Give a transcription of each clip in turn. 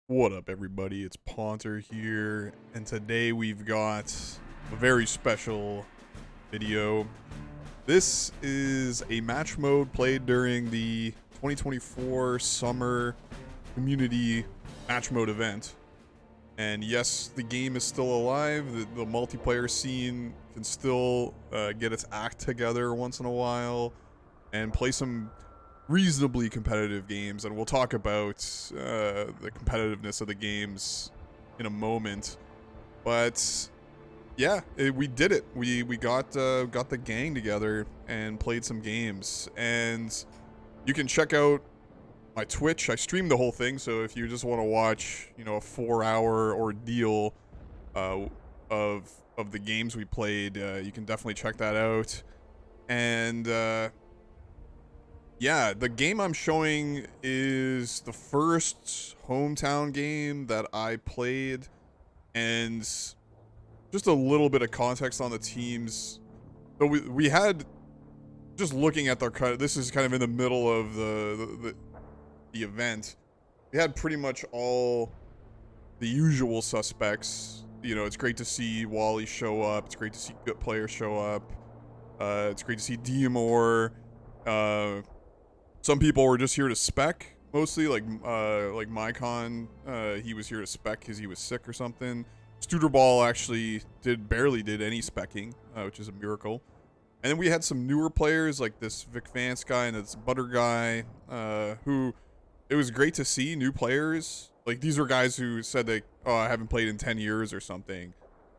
What up, everybody? It's Ponter here, and today we've got a very special video. This is a match mode played during the 2024 summer community match mode event. And yes, the game is still alive. The multiplayer scene can still get its act together once in a while and play some reasonably competitive games, and we'll talk about the competitiveness of the games in a moment. But yeah, we did it. We got the gang together and played some games, and you can check out my Twitch. I streamed the whole thing, so if you just want to watch, a 4-hour ordeal of the games we played, you can definitely check that out. And yeah, the game I'm showing is the first hometown game that I played, and just a little bit of context on the teams. So we had, just looking at their cut, this is kind of in the middle of the event. We had pretty much all the usual suspects. It's great to see Wally show up. It's great to see good players show up. It's great to see Diamore. Some people were just here to spec, mostly, like Mycon. He was here to spec because he was sick or something. Studerball actually barely did any specking, which is a miracle. And then we had some newer players like this Vic Vance guy and this Butter guy, who it was great to see new players. Like, these were guys who said they, I haven't played in 10 years or something,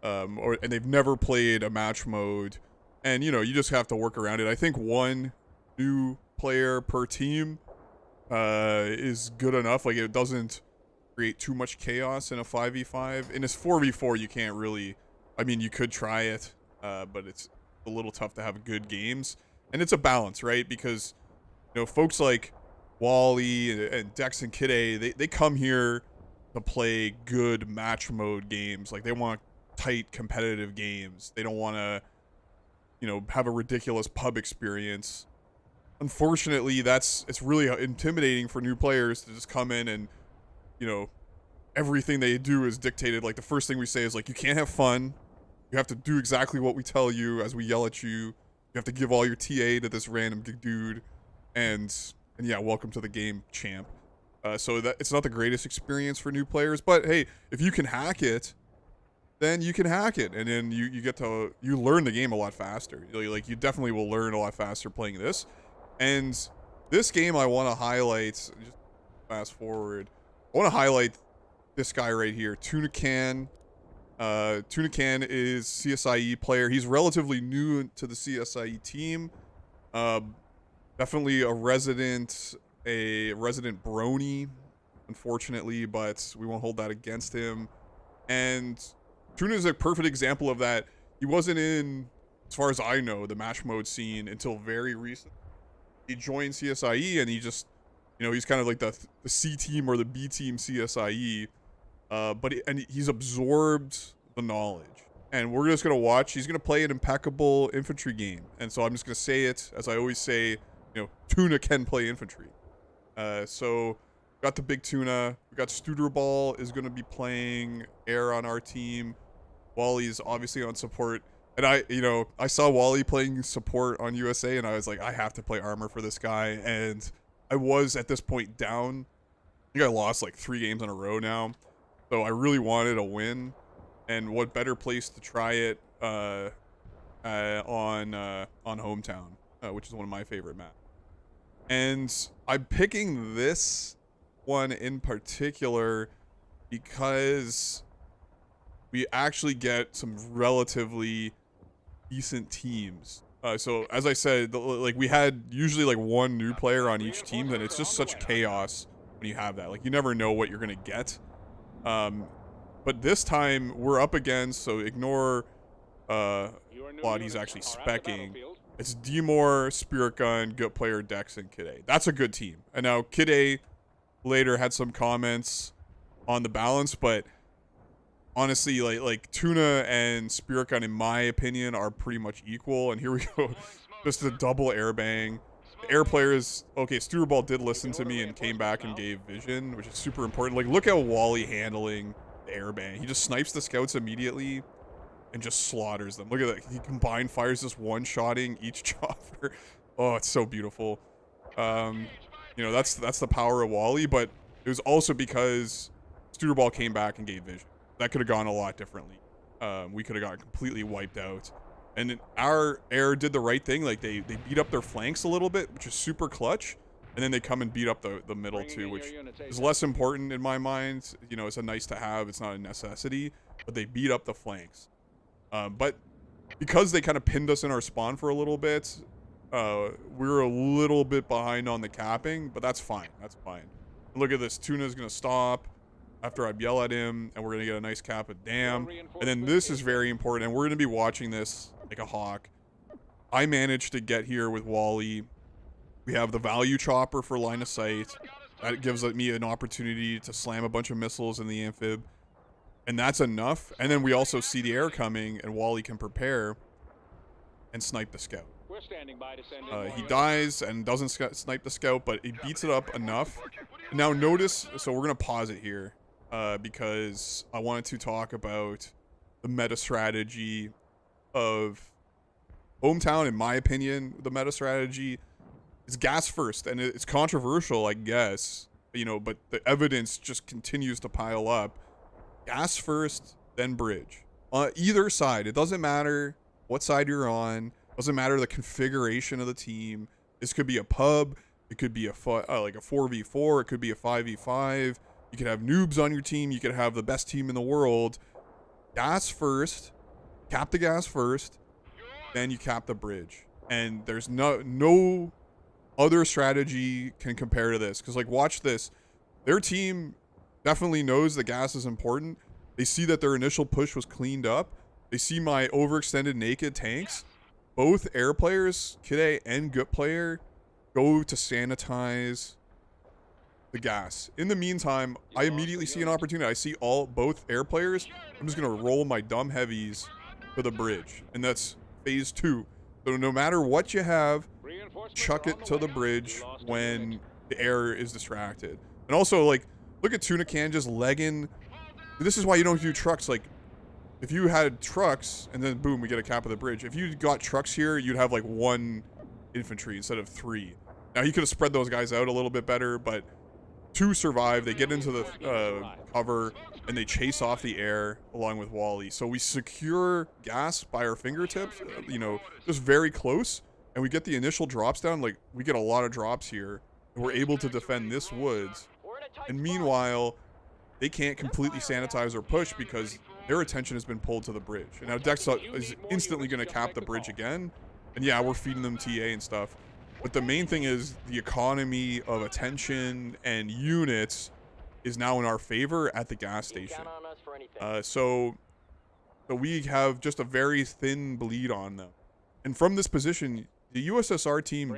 and they've never played a match mode, and you just have to work around it. I think one new player per team is good enough. Like, it doesn't create too much chaos in a 5v5. In this 4v4, you can't really, you could try it, but it's a little tough to have good games. And it's a balance, right? Because folks like Wally and Dex and Kid A, they come here to play good match mode games. Like, they want tight competitive games. They don't want to have a ridiculous pub experience. Unfortunately, it's really intimidating for new players to just come in and, everything they do is dictated. Like, the first thing we say is, like, you can't have fun. You have to do exactly what we tell you as we yell at you. You have to give all your TA to this random dude. And yeah, welcome to the game, champ. So that it's not the greatest experience for new players, but hey, if you can hack it, then you can hack it, and then you learn the game a lot faster. Like, you definitely will learn a lot faster playing this. And this game, I want to highlight, just fast forward, I want to highlight this guy right here, Tuna Can. Tuna Can is CSIE player. He's relatively new to the CSIE team. Definitely a resident brony, unfortunately, but we won't hold that against him. And Tuna is a perfect example of that. He wasn't in, as far as I know, the match mode scene until very recent. He joined CSIE, and he just, he's kind of like the C team or the B team CSIE, but he's absorbed the knowledge. And we're just gonna watch. He's gonna play an impeccable infantry game, and so I'm just gonna say it as I always say. Tuna can play infantry. So got the big Tuna. We got Studerball is gonna be playing air on our team. Wally's obviously on support. And I saw Wally playing support on USA, and I was like, I have to play armor for this guy. And I was, at this point, down. I think I lost like 3 games in a row now. So I really wanted a win. And what better place to try it on Hometown, which is one of my favorite maps. And I'm picking this one in particular because we actually get some relatively decent teams. So as I said, like, we had usually like one new player on each team, and it's just such chaos when you have that. Like, you never know what you're gonna get. But this time we're up against, so ignore what he's actually specking. It's Diamore, Spirit Gun, good player Dex, and Kid A. That's a good team. And now Kid A later had some comments on the balance, but honestly, like Tuna and Spirit Gun, in my opinion, are pretty much equal. And here we go, just a double airbang. The air players, okay, Studerball did listen to me and came back and gave vision, which is super important. Like, look how Wally handling the airbang. He just snipes the scouts immediately and just slaughters them. Look at that. He combined fires, just one-shotting each chopper. Oh, it's so beautiful. You know, that's the power of Wally, but it was also because Studerball came back and gave vision. That could have gone a lot differently. We could have gotten completely wiped out. And then our air did the right thing. Like, they beat up their flanks a little bit, which is super clutch. And then they come and beat up the middle too, which is less important in my mind. You know, it's a nice to have. It's not a necessity. But they beat up the flanks. But because they kind of pinned us in our spawn for a little bit, we were a little bit behind on the capping. But that's fine. That's fine. Look at this. Tuna's going to stop after I yell at him. And we're going to get a nice cap of damn. And then this is very important. And we're going to be watching this like a hawk. I managed to get here with Wally. We have the value chopper for line of sight. That gives me an opportunity to slam a bunch of missiles in the amphib. And that's enough. And then we also see the air coming, and Wally can prepare and snipe the scout. He dies and doesn't snipe the scout, but he beats it up enough. Now notice, so we're going to pause it here because I wanted to talk about the meta strategy of Hometown. In my opinion, the meta strategy is gas first, and it's controversial, I guess, you know, but the evidence just continues to pile up. Gas first, then bridge. On either side, it doesn't matter what side you're on. Doesn't matter the configuration of the team. This could be a pub. It could be like a 4v4. It could be a 5v5. You could have noobs on your team. You could have the best team in the world. Gas first. Cap the gas first. Then you cap the bridge. And there's no other strategy can compare to this. Because, like, watch this. Their team definitely knows the gas is important. They see that their initial push was cleaned up. They see my overextended naked tanks. Both air players, Kide and Gut player, go to sanitize the gas. In the meantime, I immediately see an opportunity. I see both air players. I'm just going to roll my dumb heavies to the bridge. And that's phase 2. So no matter what you have, chuck it to the bridge when the air is distracted. And also, like, look at Tuna Can just legging. This is why you don't do trucks. Like, if you had trucks and then boom, we get a cap of the bridge. If you got trucks here, you'd have like 1 infantry instead of 3. Now, he could have spread those guys out a little bit better, but 2 survive. They get into the cover and they chase off the air along with Wally. So we secure gas by our fingertips, you know, just very close. And we get the initial drops down. Like, we get a lot of drops here. And we're able to defend this woods. And meanwhile, they can't completely sanitize or push because their attention has been pulled to the bridge. And now Dex is instantly going to cap the bridge again. And yeah, we're feeding them TA and stuff. But the main thing is the economy of attention and units is now in our favor at the gas station. So we have just a very thin bleed on them. And from this position, the USSR team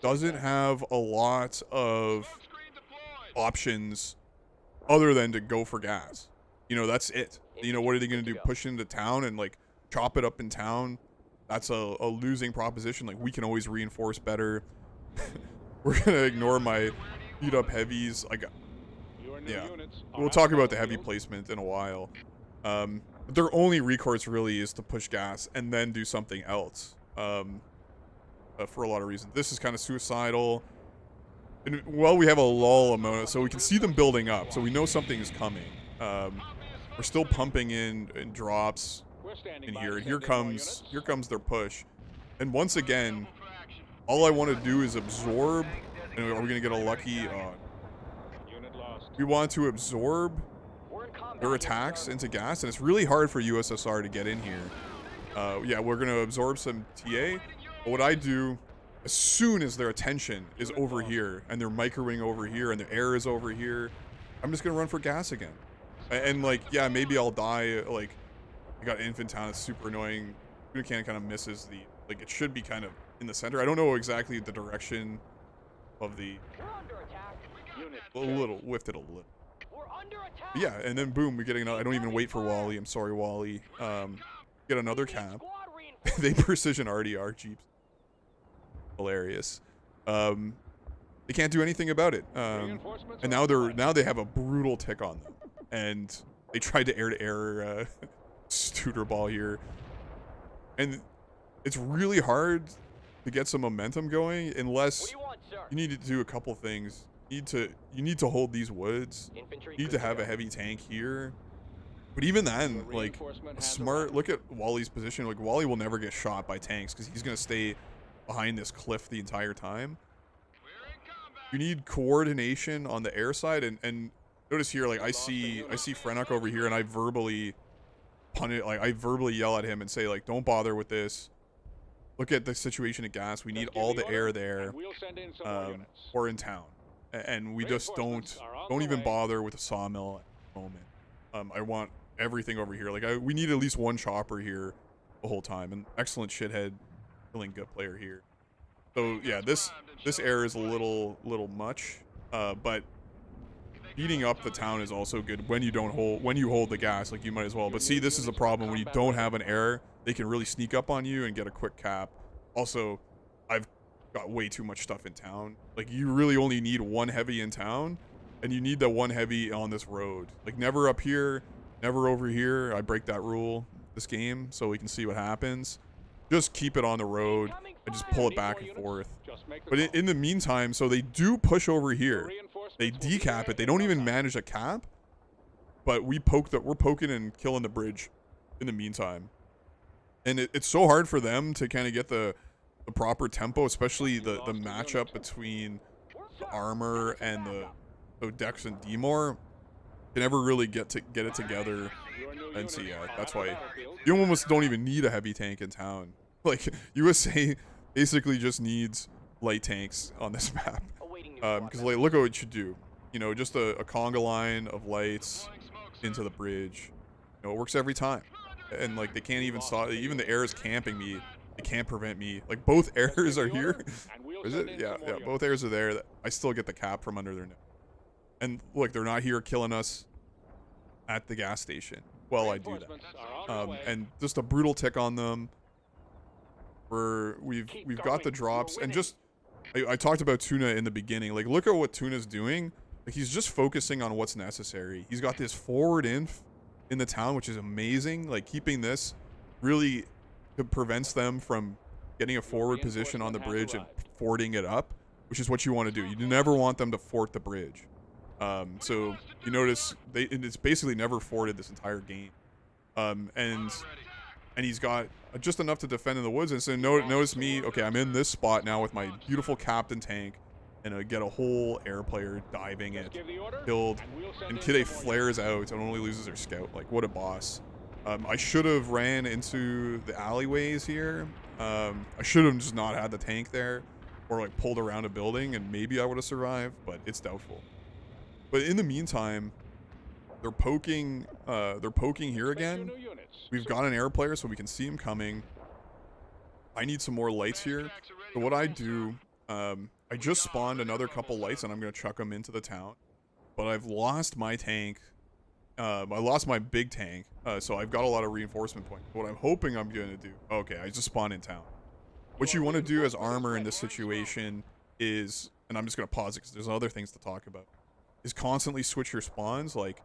doesn't have a lot of options other than to go for gas. You know, that's it. You know, what are they going to do? Push into town and, like, chop it up in town? That's a losing proposition. Like, we can always reinforce better. We're going to ignore my beat up heavies. Like, yeah. We'll talk about the heavy placement in a while. But their only recourse really is to push gas and then do something else. For a lot of reasons. This is kind of suicidal. And, well, we have a lull moment, so we can see them building up. So we know something is coming. We're still pumping in drops in here. And here comes their push. And once again, all I want to do is absorb. And are we going to get a lucky? We want to absorb their attacks into gas. And it's really hard for USSR to get in here. Yeah, we're going to absorb some TA. But what I do, as soon as their attention is over here, and their microwing over here, and their air is over here, I'm just going to run for gas again. And, like, yeah, maybe I'll die. Like, I got Infant Town. It's super annoying. Unican kind of misses the, like, it should be kind of in the center. I don't know exactly the direction of the, a little, whiffed it a little. But yeah, and then boom, we're getting another, I don't even wait for Wally. I'm sorry, Wally. Get another cap. They precision RDR Jeeps. Hilarious. They can't do anything about it. And now they have a brutal tick on them, and they tried to air Studer ball here, and it's really hard to get some momentum going unless you need to do a couple things. You need to hold these woods. You need to have a heavy tank here. But even then, like, look at Wally's position. Like, Wally will never get shot by tanks because he's going to stay behind this cliff the entire time. You need coordination on the air side, and notice here, like, I see Frenok over here, and I verbally yell at him and say, like, don't bother with this. Look at the situation at gas. We need all the air there, or in town, and we just don't even bother with the sawmill at the moment. I want everything over here. Like, we need at least one chopper here the whole time. An excellent shithead, killing good player here. So yeah, this air is a little much, but beating up the town is also good when you hold the gas. Like, you might as well. But see, this is a problem when you don't have an air. They can really sneak up on you and get a quick cap. Also, I've got way too much stuff in town. Like, you really only need one heavy in town, and you need the one heavy on this road. Like, never up here, never over here. I break that rule this game so we can see what happens. Just keep it on the road and just pull it back and forth. But in the meantime, so they do push over here. They decap it. They don't even manage a cap. But we're poking and killing the bridge in the meantime. And it's so hard for them to kind of get the proper tempo, especially the matchup between the armor and the Dex and Demore. They never really get it together. And so yeah, that's why you almost don't even need a heavy tank in town. Like, USA basically just needs light tanks on this map. Because like, look at what it should do. You know, just a conga line of lights into the bridge. You know, it works every time. And like, they can't even stop. Even the air is camping me. They can't prevent me. Like, both airs are here. Is it? Yeah, both airs are there. I still get the cap from under their neck. And look, they're not here killing us at the gas station. Well, I do that. And just a brutal tick on them. We've got the drops, and just I talked about Tuna in the beginning. Like, look at what Tuna's doing. Like, he's just focusing on what's necessary. He's got this forward inf in the town, which is amazing. Like, keeping this really prevents them from getting a forward position on the bridge and forting it up, which is what you want to do. You never want them to fort the bridge. So you notice it's basically never forted this entire game. And he's got just enough to defend in the woods. And so notice me. Okay, I'm in this spot now with my beautiful captain tank, and I get a whole air player diving it, killed, and Kide flares out and only loses her scout. Like, what a boss. I should have ran into the alleyways here. I should have just not had the tank there, or like pulled around a building, and maybe I would have survived, but it's doubtful. But in the meantime, they're poking here again. We've got an air player, so we can see him coming. I need some more lights here. So what I do, I just spawned another couple lights, and I'm going to chuck them into the town. But I've lost my tank. I lost my big tank, so I've got a lot of reinforcement points. What I'm hoping I'm going to do... Okay, I just spawned in town. What you want to do as armor in this situation is... And I'm just going to pause it because there's other things to talk about. Is constantly switch your spawns. Like,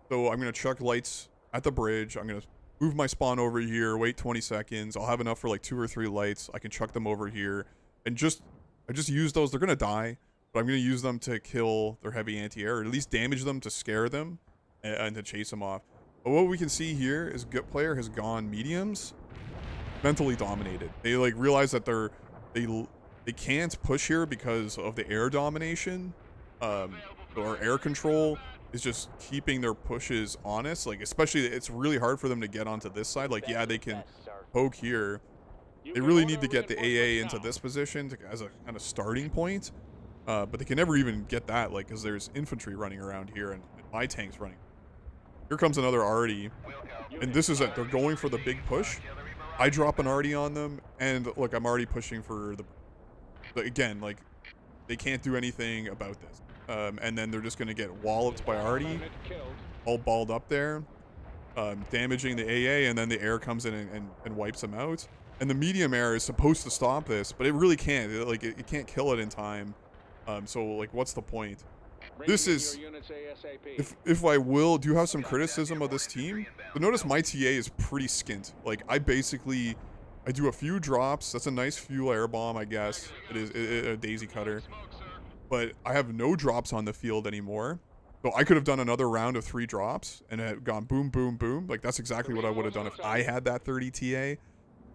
so I'm going to chuck lights at the bridge. I'm going to move my spawn over here, wait 20 seconds. I'll have enough for like 2 or 3 lights. I can chuck them over here. And I just use those. They're going to die, but I'm going to use them to kill their heavy anti-air, or at least damage them to scare them and to chase them off. But what we can see here is Gut Player has gone mediums, mentally dominated. They like realize that they can't push here because of the air domination. Or air control is just keeping their pushes honest. Like, especially, it's really hard for them to get onto this side. Like, yeah, they can poke here. They really need to get the AA into this position as a kind of starting point. But they can never even get that, like, because there's infantry running around here and my tank's running. Here comes another arty, and this is it. They're going for the big push. I drop an arty on them, and look, I'm already pushing for the again, like, they can't do anything about this. And then they're just going to get walloped by arty, all balled up there, damaging the AA, and then the air comes in and wipes them out. And the medium air is supposed to stop this, but it really can't. It can't kill it in time. So like, what's the point? This is, if I do have some criticism of this team, but notice my TA is pretty skint. Like, I do a few drops. That's a nice fuel air bomb, I guess. It is a daisy cutter. But I have no drops on the field anymore. So I could have done another round of 3 drops and it had gone boom, boom, boom. Like, that's exactly what I would have done if I had that 30 TA.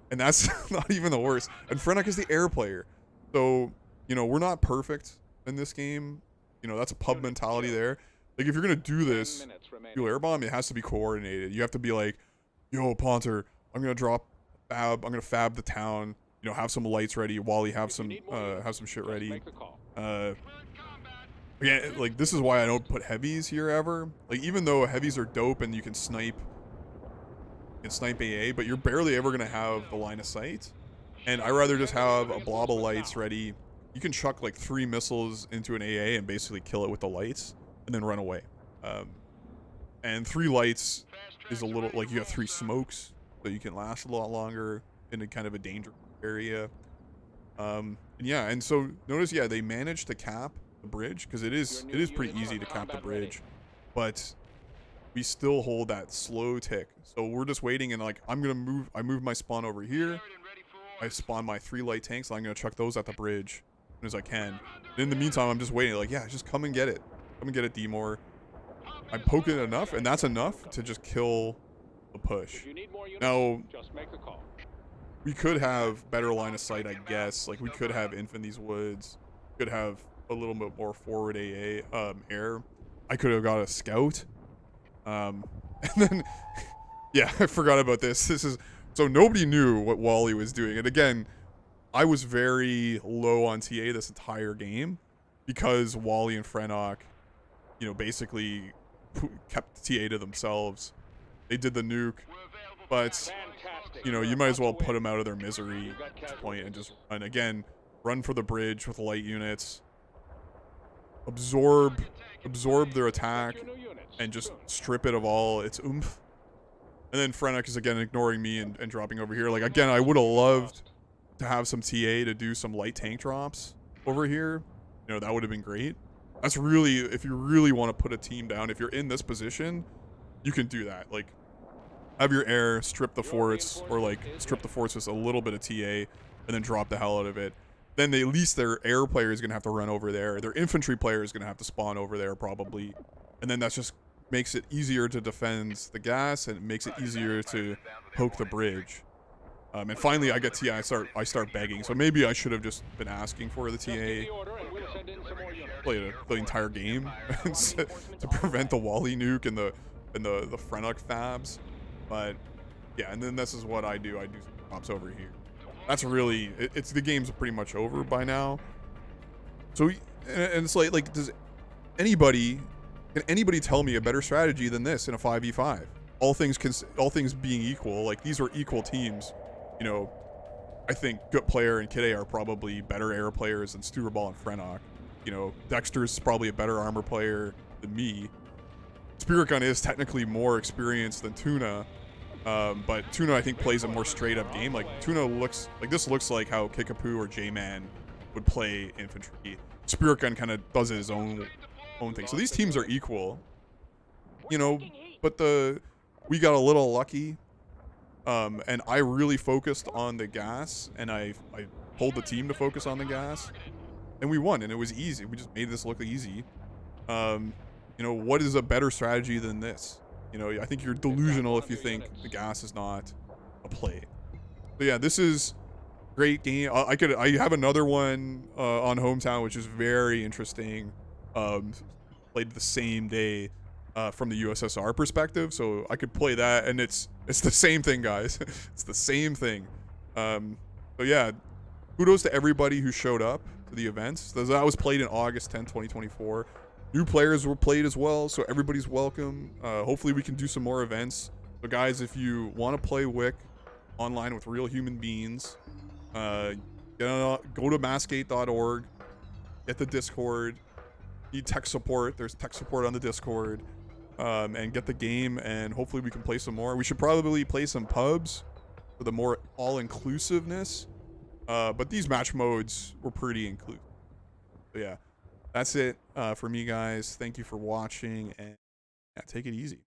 And that's not even the worst. And Frenach is the air player. So, you know, we're not perfect in this game. You know, that's a pub mentality there. Like, if you're going to do this fuel air bomb, it has to be coordinated. You have to be like, yo, Ponter, I'm going to drop fab. I'm going to fab the town. You know, have some lights ready. Wally, have some shit ready. Again, like, this is why I don't put heavies here ever. Like, even though heavies are dope and you can snipe AA, but you're barely ever going to have the line of sight. And I rather just have a blob of lights ready. You can chuck like 3 missiles into an AA and basically kill it with the lights and then run away. And 3 lights is a little, like, you got 3 smokes, so you can last a lot longer in a kind of a danger area. And yeah, and so notice, yeah, they managed to cap the bridge, because it is pretty easy to cap the bridge, but we still hold that slow tick. So we're just waiting, and like, I move my spawn over here. I spawn my 3 light tanks, and I'm gonna chuck those at the bridge as soon as I can. And in the meantime, I'm just waiting, like, yeah, just come and get it. Come and get it, D-More. I'm poking it enough, and that's enough to just kill the push. Now, we could have better line of sight, I guess. Like, we could have Infant these woods. Could have a little bit more forward AA air. I could have got a scout. And then, yeah, I forgot about this. So nobody knew what Wally was doing. And again, I was very low on TA this entire game because Wally and Frenach, you know, basically kept TA to themselves. They did the nuke, but, you know, you might as well put them out of their misery at this point and just run. Again, run for the bridge with light units. Absorb their attack and just strip it of all its oomph. And then Frenach is again ignoring me and dropping over here. Like, again, I would have loved to have some TA to do some light tank drops over here. You know, that would have been great. That's really, if you really want to put a team down, if you're in this position, you can do that. Like, have your air, strip the forts, or like strip the forts with a little bit of TA, and then drop the hell out of it. Then at least their air player is going to have to run over there. Their infantry player is going to have to spawn over there probably. And then that's just makes it easier to defend the gas, and it makes it easier to poke the bridge. And finally, I get TA. I start begging. So maybe I should have just been asking for the TA. Play the entire game to prevent the Wally nuke and the Frenach fabs. But yeah, and then this is what I do. I do some drops over here. That's really it's the game's pretty much over by now. So and it's like can anybody tell me a better strategy than this in a 5v5? All things being equal, like, these are equal teams. You know, I think Good Player and Kid A are probably better air players than Studerball and Frenach. You know, Dexter's probably a better armor player than me. Spirit Gun is technically more experienced than Tuna, but Tuna, I think, plays a more straight-up game. Like, Tuna looks like how Kickapoo or J-Man would play infantry. Spirit Gun kind of does his own thing. So these teams are equal, you know, but we got a little lucky. And I really focused on the gas, and I told the team to focus on the gas, and we won, and it was easy. We just made this look easy. You know, what is a better strategy than this? You know, I think you're delusional if you think the gas is not a play. So yeah, this is great game. I have another one on Hometown, which is very interesting. Played the same day. From the USSR perspective, so I could play that, and it's the same thing, guys. It's the same thing. So yeah, kudos to everybody who showed up to the events. That was played in August 10, 2024. New players were played as well, so everybody's welcome. Hopefully we can do some more events. So guys, if you want to play Wick online with real human beings, go to massgate.org, get the Discord. Need tech support. There's tech support on the Discord. And get the game, and hopefully we can play some more. We should probably play some pubs for the more all-inclusiveness. But these match modes were pretty inclusive. But yeah, that's it for me, guys. Thank you for watching, and yeah, take it easy.